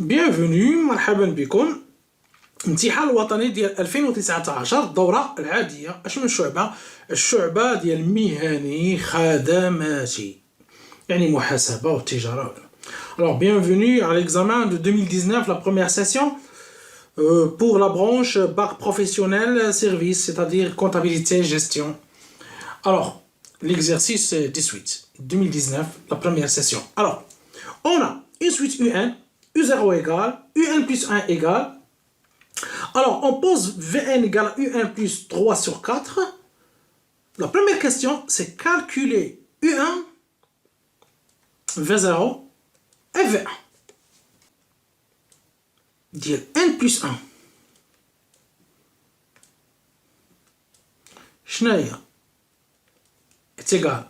Bienvenue, مرحبا بكم. امتحان الوطني ديال 2019 الدورة العادية. اشنو الشعبة؟ الشعبة ديال مهني خدماتي، يعني محاسبة والتجارة. Alors, bienvenue à l'examen de 2019, la première session pour la branche bac professionnel service, c'est-à-dire comptabilité, gestion. Alors, l'exercice 18, 2019, la première session. Alors, on a une suite UN, U0 égale, UN plus 1 égale. Alors, on pose Vn égale à UN plus 3 sur 4. La première question, c'est calculer U1, V0 et V1. Dire N plus 1. Schneider est égal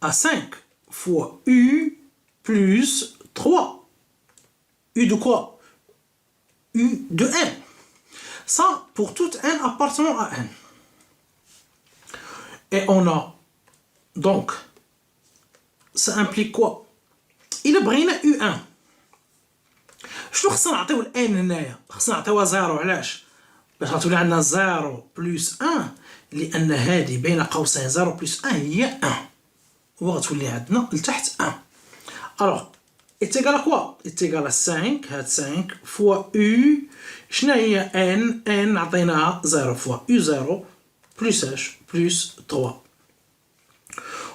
à 5 fois U plus 3. U de quoi? U de N. Ça, pour tout N appartenant à N. Et on a, donc, ça implique quoi? Il a بغينا U1. شنو خصنا نعطيو ل N هنايا؟ خصنا نعطيوها 0. علاش؟ باش غتولي عندنا 0 بلس 1، لأن هذه بين قوسين 0 بلس 1 هي 1. وغتولي عندنا لتحت 1. Alors, est égal à quoi? Est égal à 5, هاد 5 fois U. شنو هي N؟ N عطيناها 0 fois U0 بلس اش؟ بلس 3.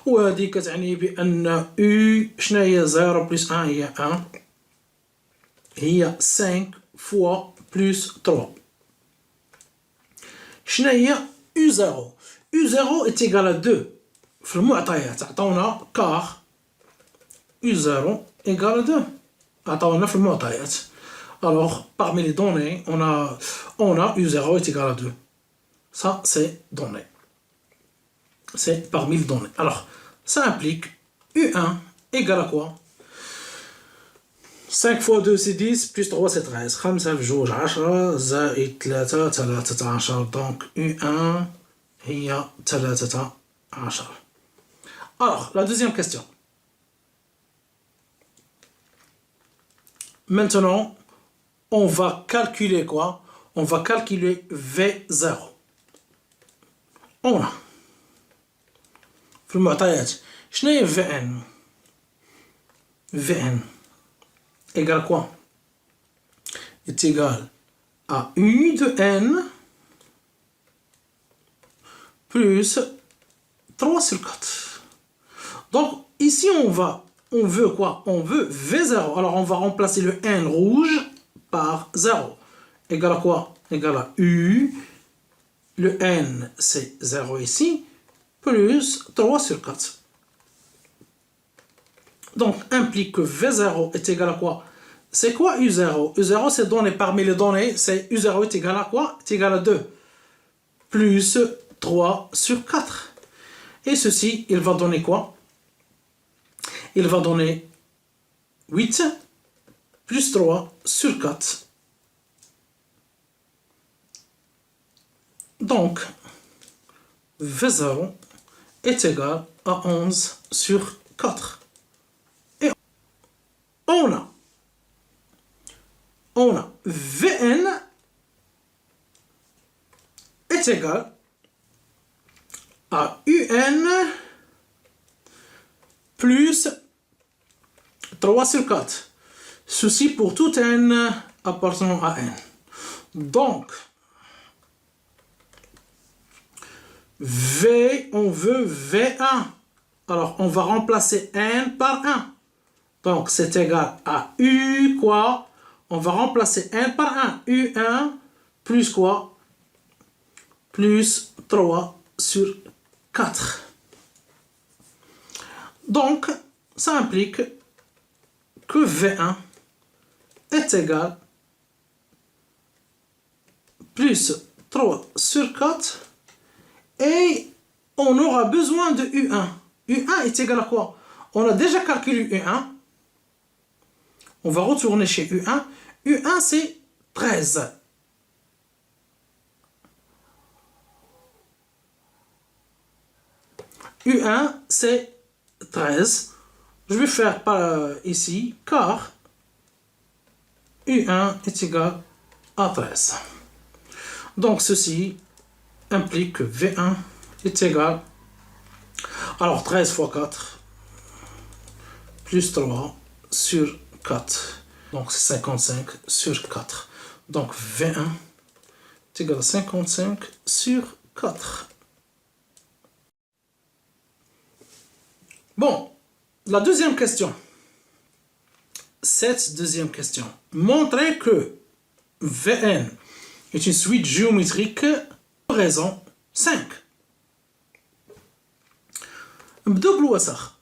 وهذه كتعني بأن U شنو هي 0 بلس 1 هي 1، هي 5 fois بلس 3. شنو هي U0؟ U0 est égal à 2. في المعطيات عطاونا كار U0 égale à 2. عطاونا في المعطيات. Alors, parmi les données, on a U0 est égal à 2. Ça, c'est donné. C'est parmi les données. Alors, ça implique U1 égale à quoi? 5 fois 2 c'est 10, plus 3 c'est 13. 5 في 2 10 زائد 3 13. Donc, U1 هي 13. Alors, la deuxième question. Maintenant, on va calculer quoi? On va calculer V0. On a في المعطيات شنو هي Vn؟ Vn égale quoi? Est égal à U de N plus 3 sur 4. Donc ici on veut quoi? On veut V0. Alors on va remplacer le N rouge par 0. Égal à quoi? Égal à U. Le N c'est 0 ici, plus 3 sur 4. Donc implique que V0 est égal à quoi? C'est quoi U0? U0 c'est donné parmi les données, c'est U0 est égal à quoi? Est égal à 2. Plus 3 sur 4. Et ceci, il va donner quoi? Il va donner 8 plus 3 sur 4. Donc, V0 est égal à 11 sur 4. Et on a Vn est égal à Un plus 3 sur 4. Ceci pour tout N appartenant à N. Donc, V, on veut V1. Alors, on va remplacer N par 1. Donc, c'est égal à U quoi? On va remplacer N par 1. U1 plus quoi? Plus 3 sur 4. Donc, ça implique que V1 est égal plus 3 sur 4 et on aura besoin de U1. U1 est égal à quoi? On a déjà calculé U1. On va retourner chez U1. U1 c'est 13. U1 c'est 13. Je vais faire par ici car U1 est égal à 13. Donc ceci implique que V1 est égal, alors 13 fois 4 plus 3 sur 4. Donc c'est 55 sur 4. Donc V1 est égal à 55 sur 4. Bon, la deuxième question. Cette deuxième question. Montrez que Vn est une suite géométrique de raison 5. نبداو بالوسخ.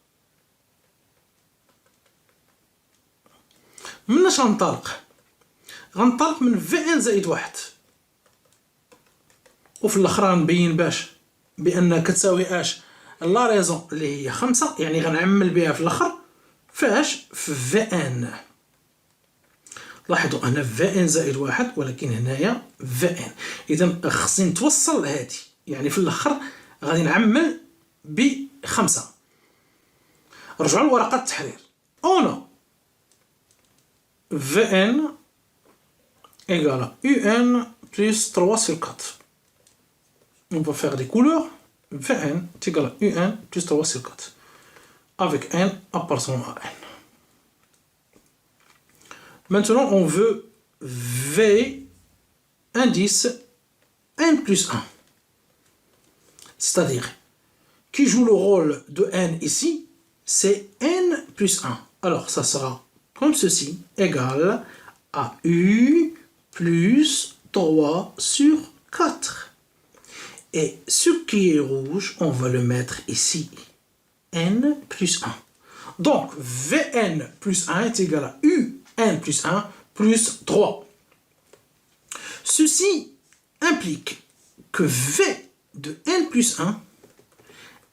مناش غنطلق من Vn زائد 1 وفي الاخر غنبين باش بان كتساوي اش لا ريزون اللي هي 5 يعني غنعمل بها في الاخر فاش في Vn. لاحظوا هنا Vn زائد 1 ولكن هنايا Vn. اذا خصني نتوصل لهادي يعني في الاخر غادي نعمل ب5. رجعوا لورقه التحرير. اون Vn égale à Un plus 3 sur 4. On va faire des couleurs. Vn est égal à Un plus 3 sur 4. Avec n appartenant à n. Maintenant, on veut V indice n plus 1. C'est-à-dire, qui joue le rôle de n ici, c'est n plus 1. Alors, ça sera comme ceci, égal à U plus 3 sur 4. Et ce qui est rouge, on va le mettre ici. N plus 1. Donc, Vn plus 1 est égal à Un plus 1 plus 3. Ceci implique que V de n plus 1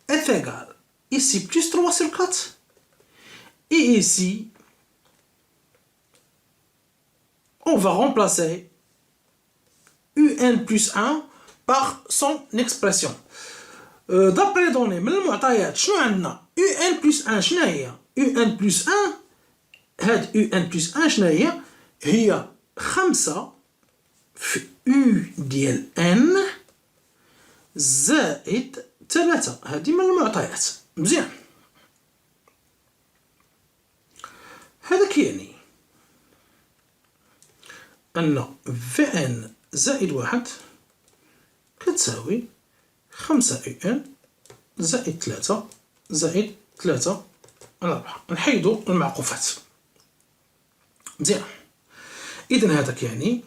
est égal ici plus 3 sur 4 et ici on va remplacer Un plus 1 par son expression. D'après les données من المعطيات شنو عندنا Un plus 1 شنو هي Un plus 1 هاد Un plus 1 شنو هي 5 في U ديال N زائد 3. هذه من المعطيات. مزيان. هذا كيعني أن Vn زائد 1 كتساوي 5 Un زائد 3 زائد 3 على 4. نحيدو المعقوفات. مزيان. إذن هذا كيعني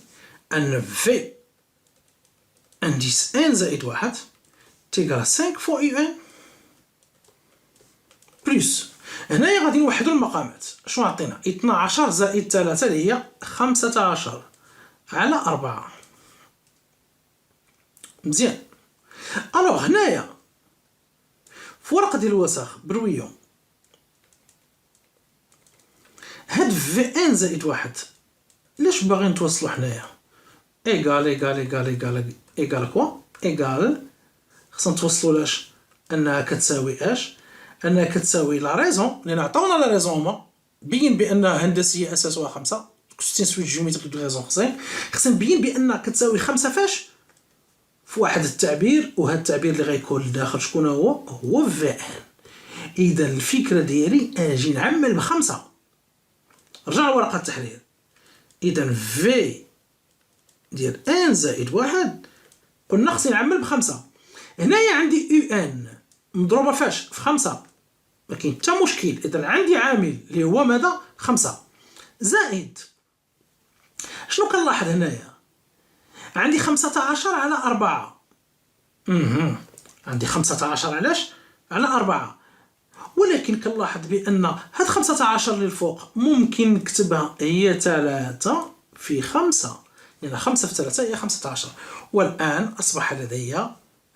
أن V indice n زائد 1 تيقال 5 فوا Un بلس هنايا غادي نوحدو المقامات. شنو عطينا 12 زائد 3 اللي هي 15 على 4. مزيان. الوغ هنايا في ورقة ديال الوساخ برويون هاد Vn زائد 1 لاش باغي نتوصلو حنايا إيغال كوا إيغال خصنا نتوصلو لاش انها كتساوي اش انها كتساوي لا ريزون لان عطاونا لا ريزون هما بين بان هندسيه اساسها 5 سيت سويت جيوميتريك دو ريزون خصنا نبين بان كتساوي 5 فاش في واحد التعبير وهذا التعبير اللي غيكون لداخل شكون هو Vn. اذا الفكره ديالي اجي نعمل ب5. رجع لورقه التحرير. اذا في ديال ان زائد 1 قلنا خصني نعمل ب5. هنايا عندي ان مضروبه فاش في 5 ما كاين حتى مشكل. اذا عندي عامل اللي هو ماذا 5 زائد شنو كنلاحظ هنايا عندي 15 على 4. عندي 15 علاش على 4 ولكن كنلاحظ بان هاد 15 اللي الفوق ممكن نكتبها هي 3 في 5 لان 5 في 3 هي 15. والان اصبح لدي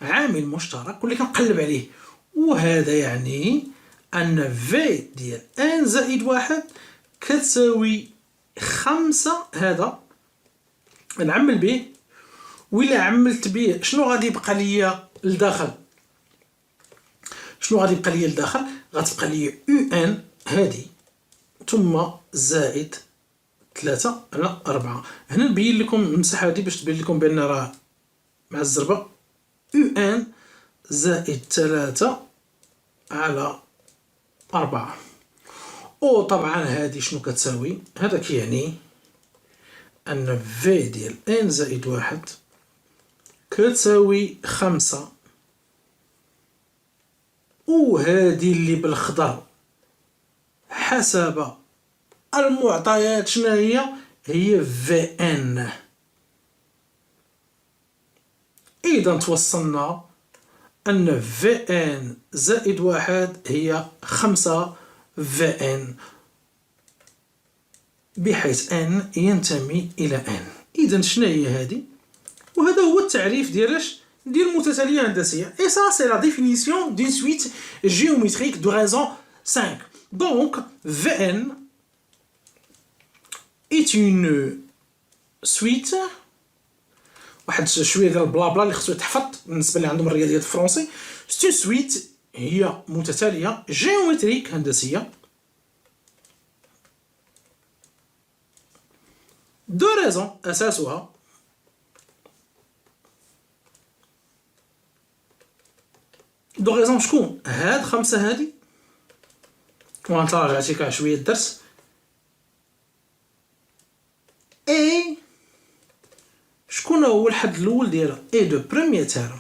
عامل مشترك واللي كنقلب عليه وهذا يعني ان في ديال ان زائد 1 كتساوي 5. هذا نعمل به وإلا عملت به شنو غادي يبقى ليا لداخل غتبقى ليا ان هادي ثم زائد 3 على 4. هنا نبين لكم المساحة هذه باش تبين لكم بأن راه مع الزربة UN زائد 3 على 4. طبعا هذه شنو كتساوي؟ هذا كيعني أن V ديال N زائد 1 كتساوي 5. وهذه اللي بالخضر حسب المعطيات شنو هي VN. إذا توصلنا أن VN زائد 1 هي 5 VN، بحيث N ينتمي إلى N. إذا شنو هي هذه؟ وهذا هو التعريف ديال المتتالية هندسية. Et ça c'est la définition d'une suite géométrique de raison 5. Donc Vn est une suite. واحد شويه ديال البلابلا اللي خصو يتحفظ بالنسبه اللي عندهم الرياضيات الفرنسي. ستو سويت هي متتاليه جيومتريك هندسيه دو ريزون اساسها دو ريزون. شكون هاد 5 هادي؟ وانت راجعتي كاع شويه الدرس. اي شكون هو الحد الاول ديالها؟ اي دو بروميير تيرم.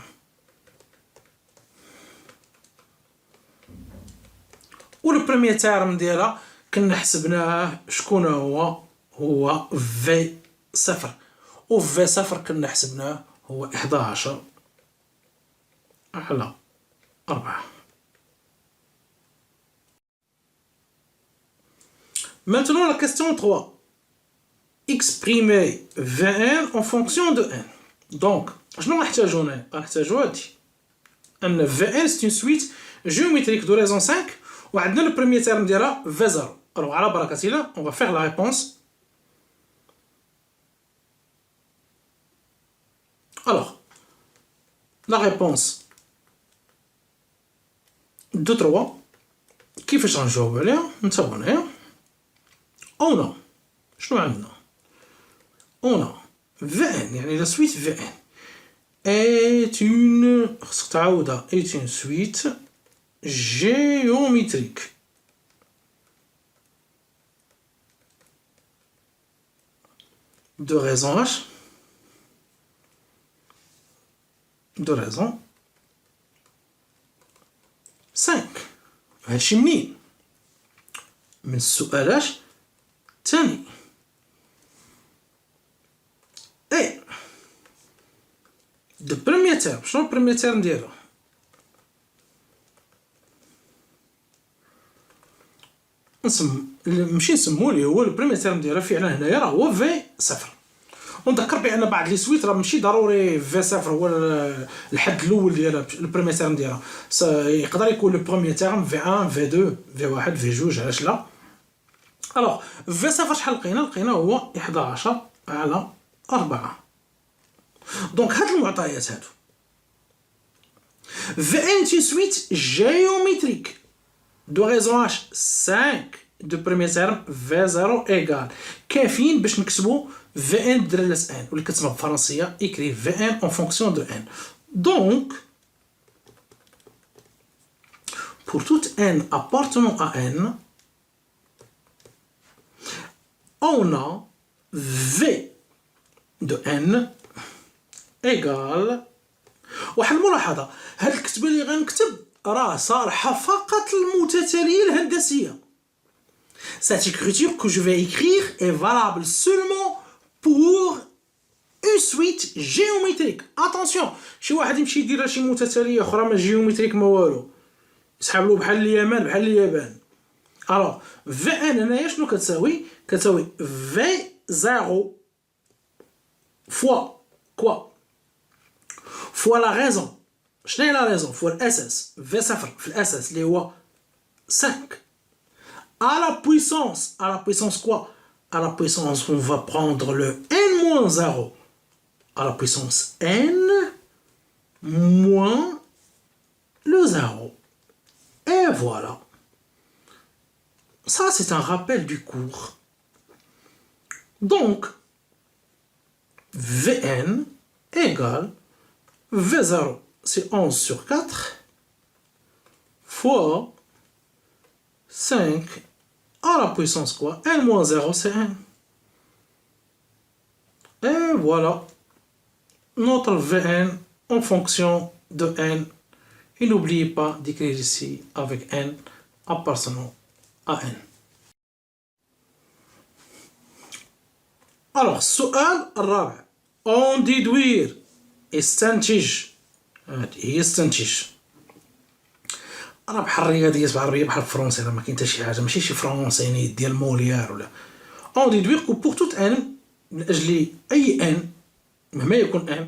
و البروميير تيرم ديالها كنا حسبناه شكون هو في صفر. و في صفر كنا حسبناه هو 11 على 4. Maintenant la question 3. Exprimer Vn en fonction de n. Donc, شنو غنحتاجو هنا؟ غنحتاجو هادي أن Vn c'est une suite géométrique de raison 5 وعندنا le premier terme ديالها V0. Alors على بركة الله on va faire la réponse. Alors, la réponse de 3 كيفاش غنجاوب عليها؟ نتابعو هنايا. On a شنو عندنا؟ On a Vn يعني la suite Vn est une خصك تعاودها est une suite géométrique de raison h de raison 5. هادشي منين؟ من السؤال الثاني. اي دو بروميير تيرم. شنو البروميير تيرم ديالو؟ نمشي نسموه ليه هو البروميير تيرم ديالها. فعلا هنايا راه هو في صفر. ونذكر بان بعض لي سويت راه ماشي ضروري في صفر هو الحد الاول ديالها البروميير تيرم ديالها. يقدر يكون لو بروميير تيرم في 1 في 2 في 1 في 2. علاش لا؟ الوغ في صفر شحال لقينا هو 11 على 4. دونك هاد المعطيات هادو في ان تي سويت جيومتريك دو ريزون h 5 دو بروميير تيرم في 0 ايغال كافيين باش نكتبو في ان درلس ان واللي كتسمى بالفرنسيه اكري في ان اون فونكسيون دو ان. دونك pour toute n appartenant à n on a v de n égale. واحد الملاحظه، هاد الكتبه اللي غنكتب راه صالحه فقط للمتتاليه الهندسيه. Cette écriture que je vais écrire est valable seulement pour une suite géométrique. Attention، شي واحد يمشي يدير شي متتاليه اخرى ما جيومتريك ما والو يسحب له بحال اليمن بحال اليابان. الوغ في ان هنايا شنو كتساوي؟ كتساوي في 0 فوا كوا فوا لا ريزون. شنو هي لا ريزون؟ فوا الاساس في صفر في الاساس اللي هو 5 à la puissance quoi? À la puissance on va prendre le n-0 à la puissance n moins le 0. Et voilà. Ça c'est un rappel du cours. Donc, Vn égale V0, c'est 11 sur 4, fois 5 à la puissance quoi? N moins 0, c'est 1. Et voilà notre Vn en fonction de n. Et n'oubliez pas d'écrire ici avec n appartenant à n. Alors, السؤال الرابع. On déduire استنتج. هي استنتج. راه بحال الرياضيات بالعربية بحال الفرنسي، راه ما كاين حتى شي حاجة، ماشي شي فرونسي يعني ديال موليار ولا. On déduire que pour toute n من أجل أي n مهما يكون n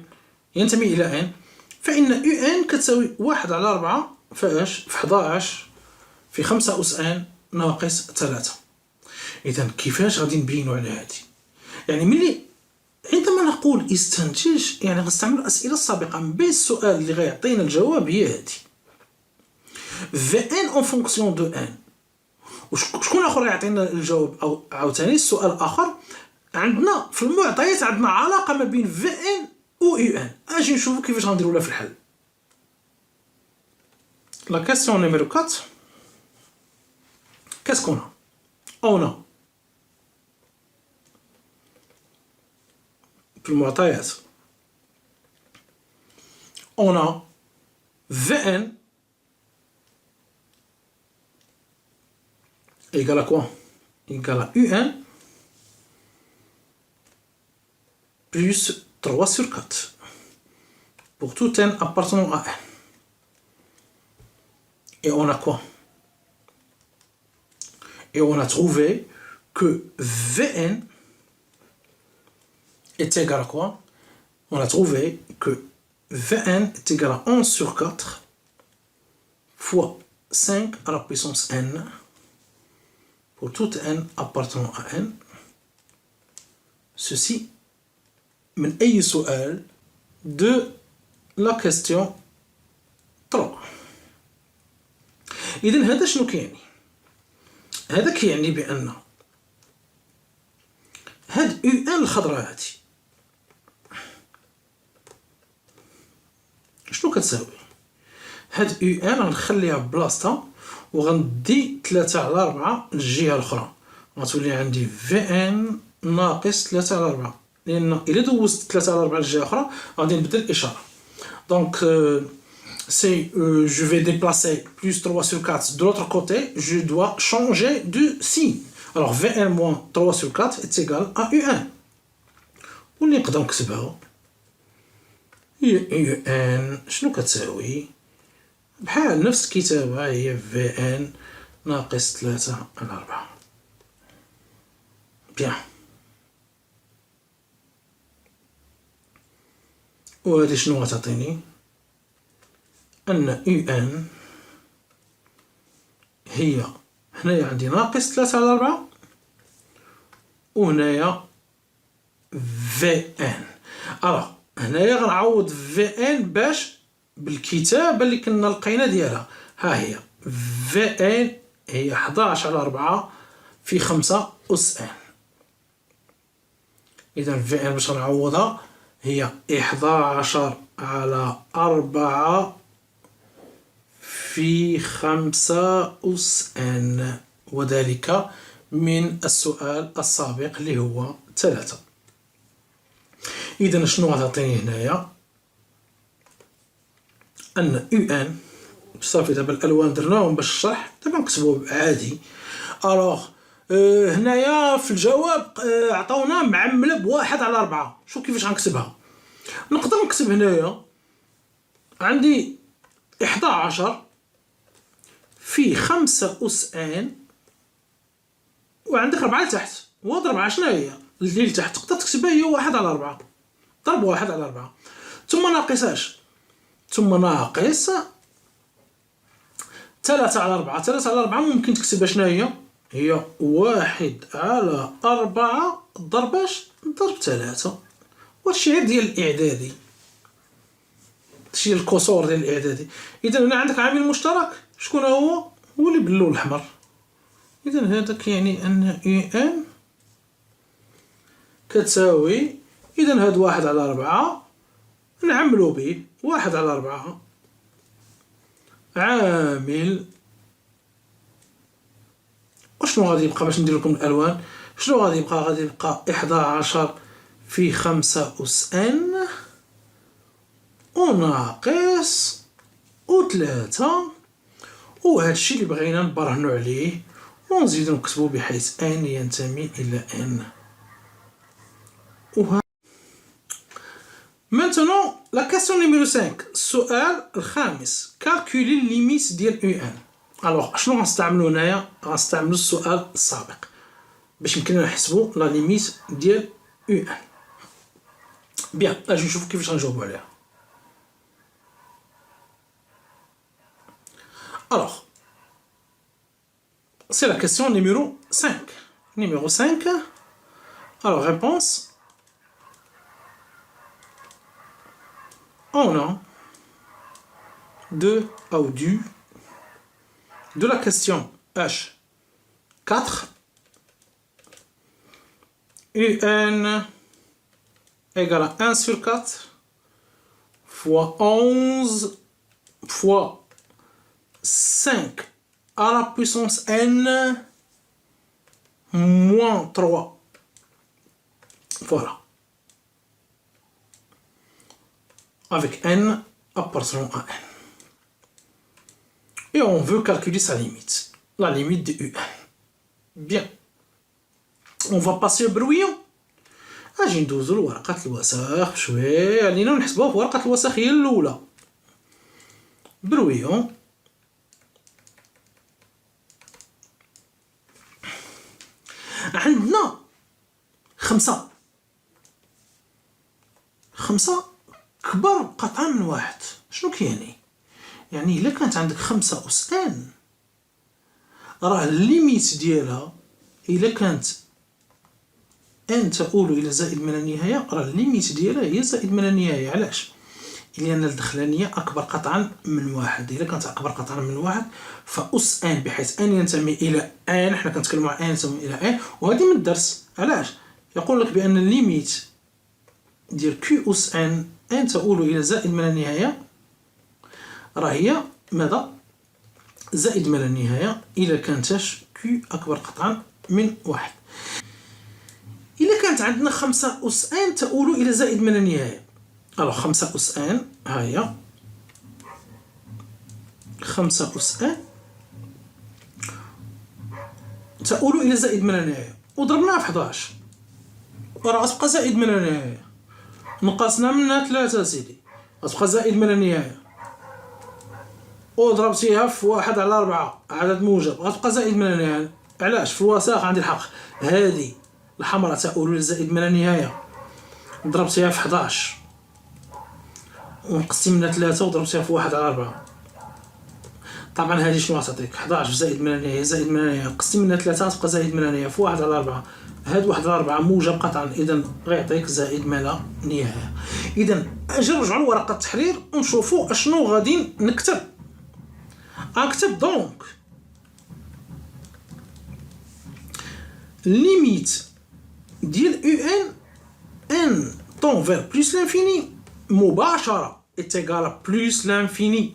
ينتمي إلى n، فإن un كتساوي 1 على 4 فاش في 11 في 5 أس n ناقص 3. إذا كيفاش غادي نبينو على هادي؟ يعني ملي عندما نقول استنتج يعني غنستعمل الأسئلة السابقة، من بين السؤال اللي غيعطينا الجواب هي هادي Vn en fonction de n. وشكون آخر غيعطينا الجواب؟ أو عاوتاني السؤال الآخر، عندنا في المعطيات عندنا علاقة ما بين Vn و un. أجي نشوفو كيفاش غنديروها في الحل. La question numéro 4. Qu'est-ce qu'on a? On a في المعطيات on a Vn égale à quoi? Égale à un plus 3 sur 4 pour tout n appartenant à n. Et on a quoi? Et on a trouvé que Vn est égal à quoi? On a trouvé que Vn est égal à 11 sur 4 fois 5 à la puissance n pour tout n appartenant à n. Ceci من أي سؤال de la question 3. إذن هذا شنو كيعني؟ هذا كيعني بأن هاد un الخضراء هادي شنو كتساوي؟ هاد un غنخليها بلاصتها وغندي 3 على 4 للجهة الأخرى، غتولي عندي Vn ناقص 3 على 4، لأن إلا دوزت 3 على 4 للجهة الأخرى غادي نبدل الإشارة. Donc je vais déplacer plus 3 sur 4 de l'autre côté, je dois changer de signe. Alors Vn moins 3 sur 4 est égal à un. واللي نقدر نكتبها هي un شنو كتساوي؟ بحال نفس الكتابة، هي Vn ناقص 3 على 4. بيان. وهادي شنو غتعطيني؟ أن un هي هنايا عندي ناقص 3 على 4 وهنايا Vn. ألوغ هنايا غنعوض Vn باش بالكتابة اللي كنا لقينا ديالها، ها هي Vn هي 11 على 4 في 5 أس n. إذا Vn باش نعوضها هي 11 على 4 في 5 أس n، وذلك من السؤال السابق اللي هو 3. إذا شنو غتعطيني هنايا؟ أن un صافي. دابا الألوان درناهم باش الشرح، دابا نكتبو عادي. ألوغ هنايا في الجواب عطاونا معملة بواحد على 4. شوف كيفاش غنكتبها. نقدر نكتب هنايا عندي 11 في 5 أس n وعندك 4 لتحت، وهاد 4 شنو هي؟ اللي لتحت تقدر تكتبها هي 1 على 4 ضرب 1 على 4 ثم ناقص ثم ناقص 3 على 4. 3 على 4 ممكن تكتبها شنو هي؟ هي 1 على 4 ضرب 3. وهادشي غير ديال الإعدادي، هادشي الكسور ديال الإعدادي. إذا هنا عندك عامل مشترك، شكون هو؟ هو اللي باللون الأحمر. إذا هذا كيعني أن un كتساوي إذا هاد 1/4 نعملو به 1/4 عامل. وشنو غادي يبقى باش ندير لكم الألوان؟ شنو غادي يبقى؟ غادي يبقى 11 في 5 أس إن وناقص 3. وهادشي اللي بغينا نبرهنو عليه ونزيدو نكتبو بحيث ان ينتمي الى ان. Maintenant la question numéro 5 السؤال الخامس calculer limite ديال U ان. الوغ شنو غنستعملو هنايا؟ غنستعملو السؤال السابق باش يمكننا نحسبو لا ليميت ديال U ان. بيان اجي نشوفو كيفاش غنجاوبو عليها. Alors, c'est la question numéro 5. Numéro 5. Alors, réponse. On a de la question H4 UN égale à 1 sur 4 fois 11 fois 5 à la puissance n moins 3. Voilà. Avec n appartenant à n. Et on veut calculer sa limite. La limite de UN. Bien. On va passer au brouillon. اجي ندوزو لورقة الوسخ بشوية. علينا نحسبوها في ورقة الوسخ هي الأولى. برويون. عندنا 5 كبر قطعا من 1. شنو كيعني؟ يعني إلا كانت عندك 5 أس إن راه الليميت ديالها إلا كانت ان تؤول إلى زائد ما لا نهاية راه الليميت ديالها هي زائد ما لا نهاية. علاش؟ لأن الدخلانية أكبر قطعا من 1. إلا كانت أكبر قطعا من 1 فأس ان بحيث ان ينتمي إلى ان. حنا كنتكلمو على ان ينتمي إلى ان وهذه من الدرس. علاش؟ يقول لك بأن الليميت ديال كيو أس ان ان تؤول إلى زائد ما لا نهاية راه هي ماذا؟ زائد ما لا نهاية إلا كانتاش كيو أكبر قطعا من 1. إلا كانت عندنا 5 أس ان تؤول إلى زائد ما لا نهاية. ألوغ 5 أس ان ها هي 5 أس ان تؤول إلى زائد ما لا نهاية وضربناها في 11 وراه غتبقى زائد ما لا نهاية. نقصنا منها 3 سيدي غتبقى زائد ما لا نهاية وضربتيها في 1/4 عدد موجب غتبقى زائد ما لا نهاية. علاش؟ في الوساخ عندي الحق. هذه الحمراء تؤول إلى زائد ما لا نهاية ضربتيها في 11 ونقصتي منها 3 وضربتيها في 1/4. طبعا هذه شنو غتعطيك؟ 11 في زائد ما لا نهاية زائد ما لا نهاية قصتي منها 3 غتبقى زائد ما لا نهاية في 1/4. هاد 1/4 موجب قطعا إذا غيعطيك زائد ما لا نهاية. إذا أجي نرجعو لورقة التحرير ونشوفو أشنو غادي نكتب. غنكتب دونك ليميت ديال U ان n tend vers plus l'infini مباشرة est égal à plus l'infini.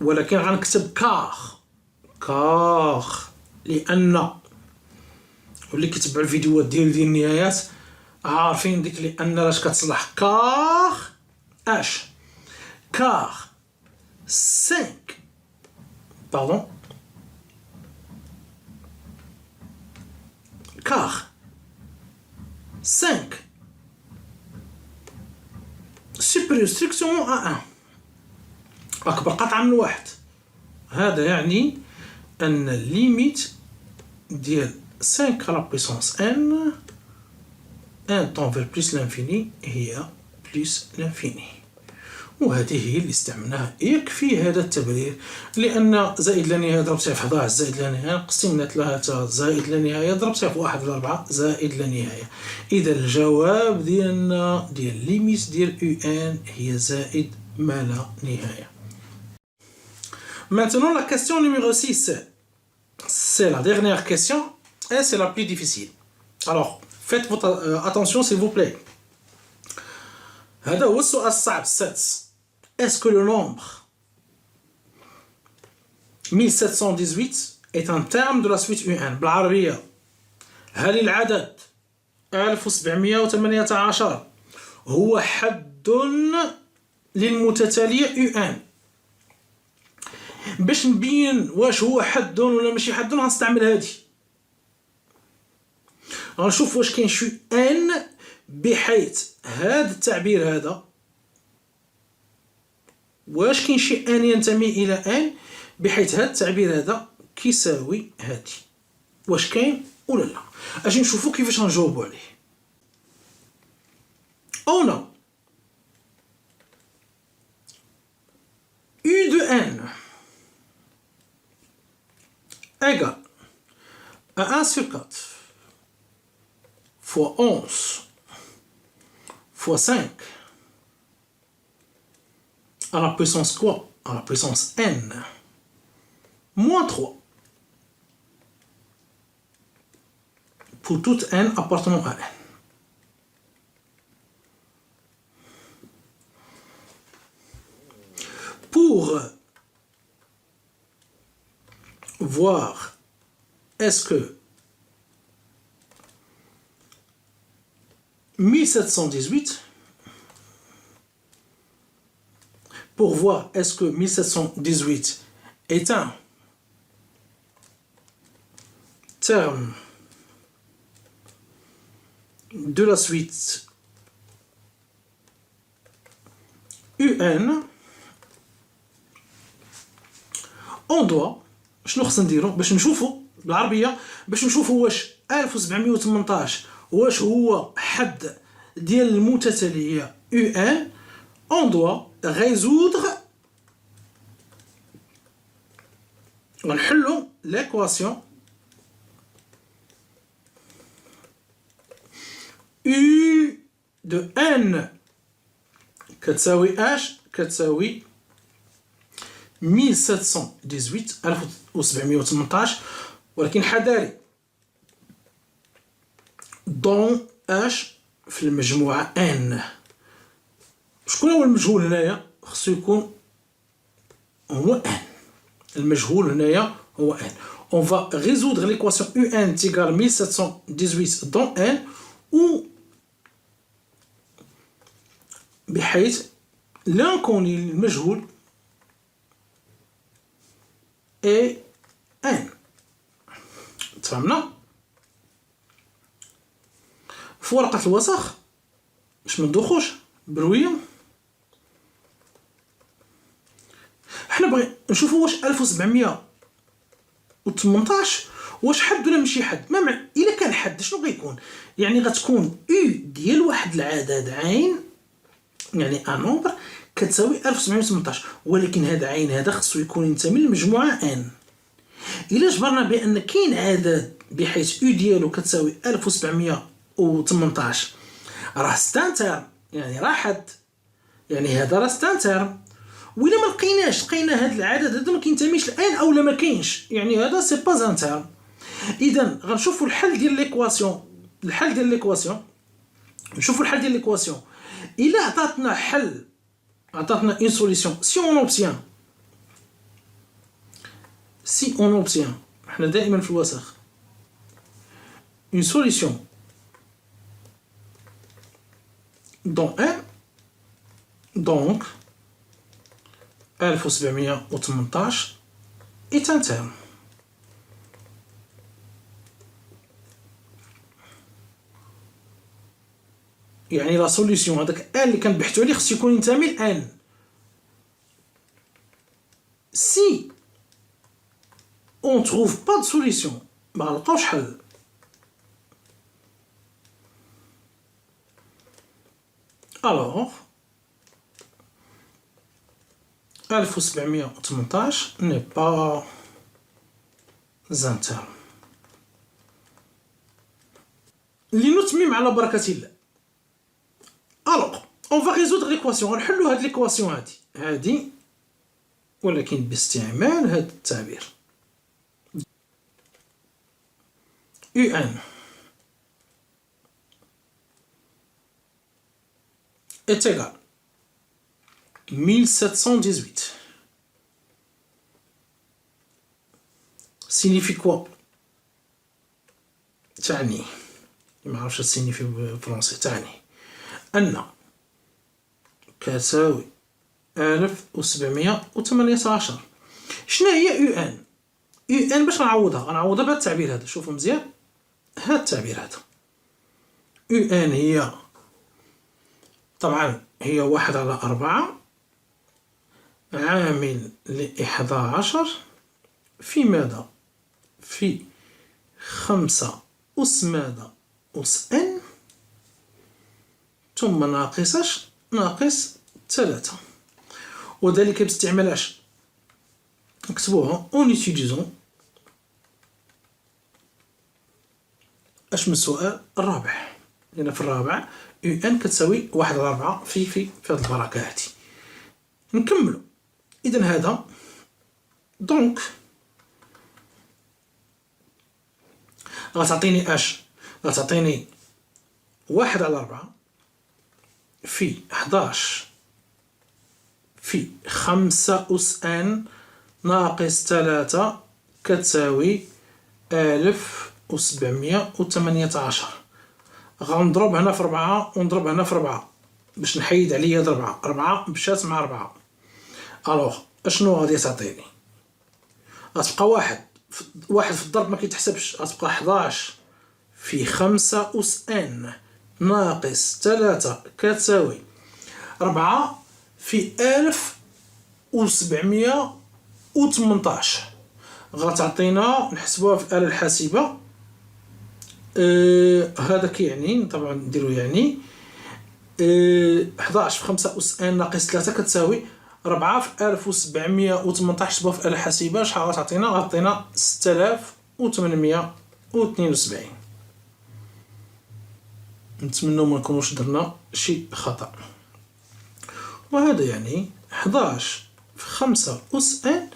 ولكن غنكتب كار لأن واللي كيتبعوا الفيديوهات ديال النهايات عارفين ديك لأن لاش كتصلح كار 5 pardon car 5 supérieur strictement à 1 أكبر قطعا من 1. هذا يعني أن الليميت ديال 5 à la puissance n tend vers plus l'infini هي plus l'infini. وهذه هي اللي استعملناها. يكفي هذا التبرير لأن زائد لا نهاية ضربتها في 11 زائد لا نهاية نقصتي منها 3 زائد لا نهاية ضربتها في 1/4 زائد لا نهاية. إذا الجواب ديالنا ديال ليميت ديال U ان هي زائد ما لا نهاية. Maintenant la question numéro 6 c'est la dernière question et c'est la plus difficile. Alors, faites votre attention s'il vous plaît. هذا هو السؤال الصعب السادس. Est-ce que le nombre 1718 est un terme de la suite UN بالعربية؟ هل العدد 1718 هو حد للمتتالية UN؟ باش نبين واش هو حد ولا ماشي حد غنستعمل هادي. غنشوف واش كاين شي ان بحيث هذا التعبير هذا واش كاين شي ان ينتمي الى ان بحيث هذا التعبير هذا كيساوي هادي. واش كاين ولا لا؟ اجي نشوفوا كيفاش غنجاوبوا عليه. او نو U de n égale à 1 sur 4 fois 11 fois 5 à la puissance quoi? À la puissance n moins 3 pour toute n appartenant à n. Pour voir est-ce que 1718 pour voir est-ce que 1718 est un terme de la suite UN, on doit شنو خصنا نديرو باش نشوفو بالعربية باش نشوفو واش 1718 واش هو حد ديال المتتالية UN. On doit résoudre ونحلو l'équation U de n كتساوي اش؟ كتساوي 1718 ولكن حذاري دون اش في المجموعة n. شكون هو المجهول هنايا؟ خصو يكون هو n. المجهول هنايا هو n. On va résoudre l'équation UN égale 1718 dans n ou بحيث l'inconnu المجهول et n. تفهمنا؟ في ورقة الوسخ باش مندوخوش بروية. حنا بغي نشوفو واش 1718 واش حد ولا ماشي حد. ما مع الا كان حد شنو غيكون؟ يعني غتكون او ديال واحد العدد عين يعني ان نومبر كتساوي 1718 ولكن هذا عين هذا خصو يكون ينتمي للمجموعه ان. الا جبرنا بان كاين عدد بحيث او ديالو كتساوي 1718 راه ستانتر يعني راه حد يعني هذا راه ستانتر. وإلا ما لقينا هذا العدد هذا ما كينتميش لان اولا ما كاينش يعني هذا سي با ان تيرم. اذا غنشوفوا الحل ديال ليكواسيون. نشوفوا الحل ديال ليكواسيون. الا عطاتنا حل عطاتنا اون سوليسيون سي اون اوبتيان حنا دائما في الوسخ اون سوليسيون دون ان دونك 1718 est un terme. يعني لا سوليسيون هذاك ان اللي كنبحثوا عليه خصو يكون ينتمي لان. سي اون تروف با دو سوليسيون ما غنلقاوش حل. الوغ 1718 n'est pas un terme. لنتمم على بركة الله. Alors, on va résoudre l'équation. غنحلو هاد l'équation هادي ولكن باستعمال هاد التعبير UN est égal 1718 signifie quoi؟ تعني ما عرفش signifie بالفرنسي. تعني أن كتساوي 1718. شنو هي يو ان؟ يو ان باش غنعوضها بهذا التعبير هذا. شوفوا مزيان هذا التعبير هذا. يو ان هي طبعا هي 1/4 عامل ل11 في ماذا؟ في 5 أس ماذا؟ أس ان ثم ناقص 3. وذلك باستعمال اش؟ نكتبوها اون يوتيليزون اش من السؤال الرابع. لأن في الرابع يو ان كتساوي 1/4 في هاد البركة هادي. نكملو. إذا هذا دونك غتعطيني اش؟ غتعطيني 1/4 في 11 في 5 أس ان ناقص 3 كتساوي 1718. غنضرب هنا في 4 ونضرب هنا في 4 باش نحيد عليا هاد 4 مشات مع 4. الوغ اشنو غادي تعطيني؟ غتبقى واحد في الضرب ما كيتحسبش. غتبقى 11 في 5 أس ان ناقص 3 كتساوي 4 في 1718. غتعطينا نحسبوها في الآلة الحاسبة. هذا كيعني طبعا نديرو يعني 11 في 5 أس ان ناقص 3 كتساوي 4 في 1718. حسبوها في الآلة الحاسبة شحال غتعطينا؟ غتعطينا 6872. نتمنى ما نكونوش درنا شي خطأ. وهذا يعني 11 في 5 أس ان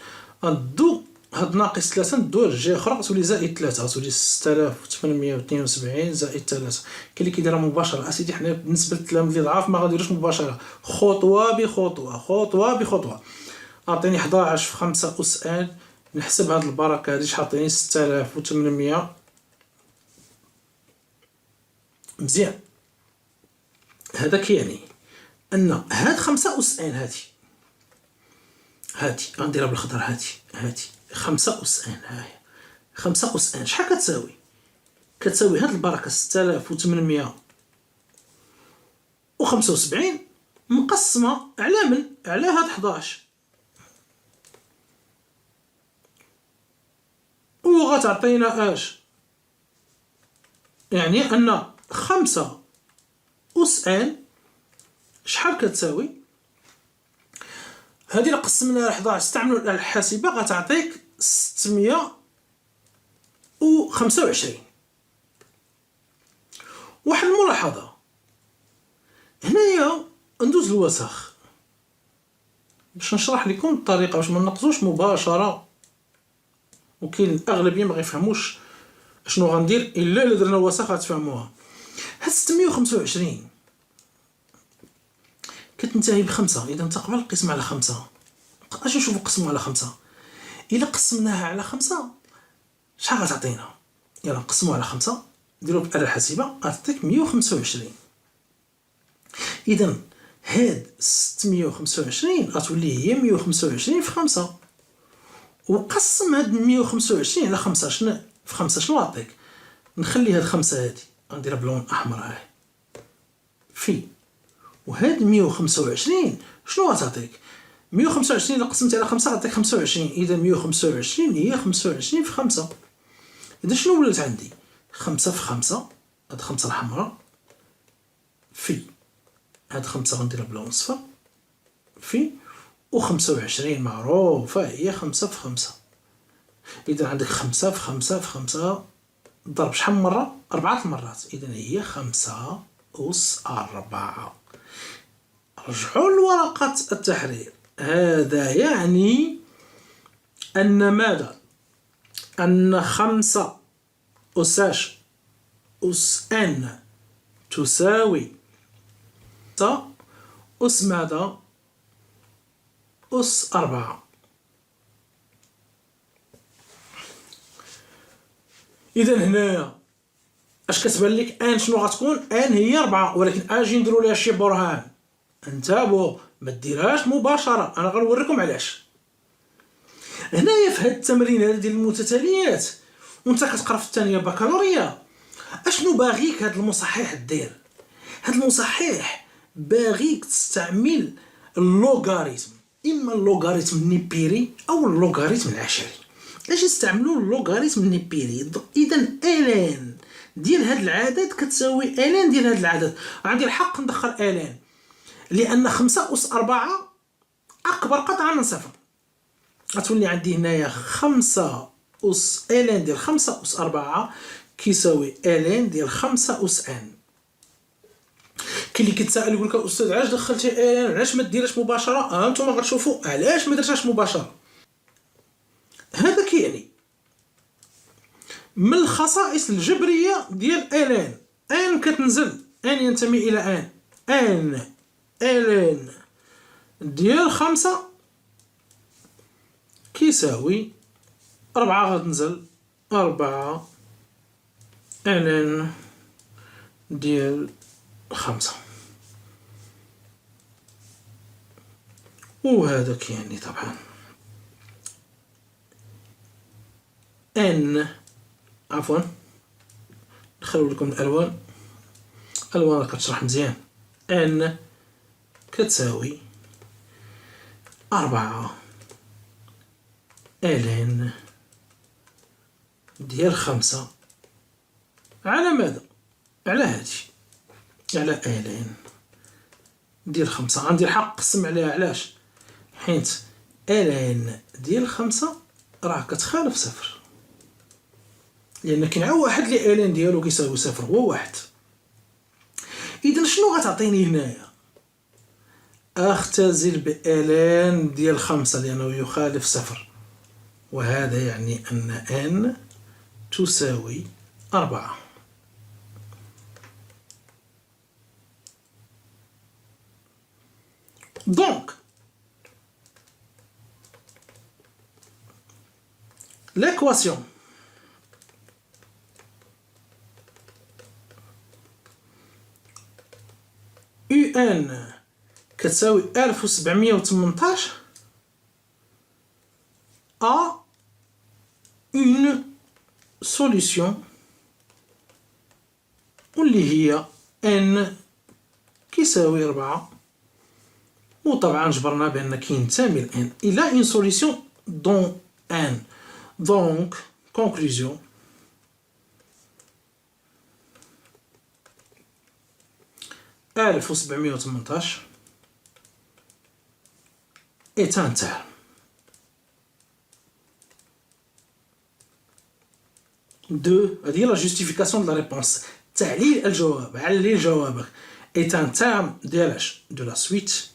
غندو هاد ناقص 3 ندوها للجهة أخرى غتولي زائد 3 غتولي 6872 زائد 3. كاين اللي كيديرها مباشرة. أسيدي حنا بالنسبة للتلاميذ اللي ضعاف ما غاديروش مباشرة، خطوة بخطوة. أعطيني 11 في 5 أس ان نحسب هاد البركة هادي شحال عطيني 6800. مزيان. هذا كيعني أن هاد 5 أس ان هادي غنديرها بالخضر. هادي 5 أس ان. هاهي 5 أس ان شحال كتساوي؟ كتساوي هاد البركة 6875 مقسمة على هاد 11 وغتعطينا اش؟ يعني أن 5 أس ان شحال كتساوي؟ هادي إلا قسمناها على 11 استعملوا الآلة الحاسبة غتعطيك 625. واحد الملاحظة هنايا ندوز الوسخ باش نشرح لكم الطريقة باش ما ننقزوش مباشرة. وكاين الأغلبية ما غيفهموش شنو غندير إلا درنا الوسخ غتفهموها. هاد 625 كتنتهي ب5. إذا تقبل القسم على 5. اش نشوفو قسمو على 5. إلا قسمناها على 5 شحال غتعطينا؟ يلا نقسمو على 5 نديرو بالآلة الحاسبة غتعطيك 125. إذا هاد 625 غتولي هي 125 في 5. وقسم هاد 125 على 5 شنو في 5 شنو غيعطيك؟ نخلي هاد 5 هادي غنديرها بلون أحمر هاهي في وهاد 125 شنو غتعطيك؟ 125 إلا قسمت على 5 غتعطيك 25. إذا 125 هي 25 في 5. إذا شنو ولات عندي؟ 5 في 5 هاد 5 الحمراء في هاد 5 غنديرها بلون صفر في و25 معروفة هي 5 في 5. إذا عندك 5 في 5 في 5 ضرب شحال من مرة؟ 4 مرات. إذا هي 5 أس 4. رجعوا لورقة التحرير. هذا يعني أن ماذا؟ أن 5 أس ان تساوي أس ماذا؟ أس 4. إذا هنايا اش كتبان لك ان شنو غتكون؟ ان هي 4، ولكن اجي نديرو ليها شي برهان. انتبهوا ما ديرهاش مباشرة، انا غنوريكم علاش. هنايا في هاد التمرين هذا ديال المتتاليات وانت كتقرا في الثانيه بكالوريا، اشنو باغيك هاد المصحح دير؟ هاد المصحح باغيك تستعمل اللوغاريتم، اما اللوغاريتم النيبيري او اللوغاريتم العشري. اش يستعملوا اللوغاريتم النيبيري؟ اذا الان ديال هاد العدد كتساوي الان ديال هاد العدد. عندي الحق ندخل الان لان 5 أس 4 اكبر قطعا من صفر. غتولي عندي هنايا 5 أس الان ديال 5 أس 4 كيساوي الان ديال 5 أس ان. كاين اللي كيتسائل يقول لك استاذ علاش دخلتي الان، علاش ما ديرهاش مباشره؟ انتم غتشوفوا علاش ما درتهاش مباشره. هذا كيعني من الخصائص الجبريه ديال الان، ان كتنزل، ان ينتمي الى ان الان ديال 5 كيساوي 4 غتنزل 4 الان ديال 5. وهذا كيعني طبعا ان عفوا نخلو لكم الالوان كتشرح مزيان. ان كتساوي 4 الان ديال 5 على ماذا؟ على هادي، على الان ديال 5. عندي الحق نقسم عليها. علاش؟ حيت الان ديال 5 راه كتخالف صفر، لان كاين عا واحد اللي الان ديالو كيساوي صفر، هو واحد. اذا شنو غتعطيني هنايا؟ اختزل بالان ديال 5 لانه يخالف صفر، وهذا يعني ان تساوي 4. دونك l'équation UN كتساوي 1718 a une solution واللي هي n كيساوي 4. وطبعا جبرنا بان كينتمي ل n. il a une solution dont n. donc conclusion ألف وسبعمية وتمنطاش est un terme de. هذه لا justification de la réponse، تعليل الجواب، علل جوابك. est un terme ديالاش de la suite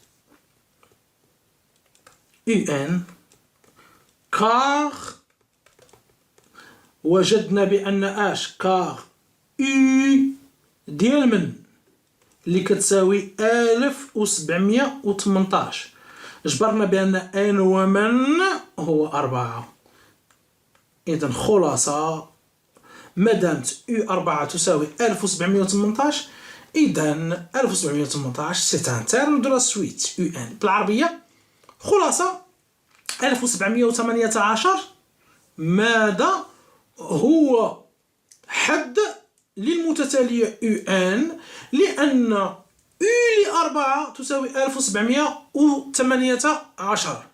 UN car وجدنا بأن اش كار U ديال من اللي كتساوي 1718. جبرنا بأن ان ومن هو 4. إذا خلاصة مادامت U4 تساوي 1718 إذا 1718 سي ان تيرم دو لا سويت UN. بالعربية خلاصة 1718 ماذا؟ هو حد للمتتالية UN، لأن U ل4 تساوي 1718.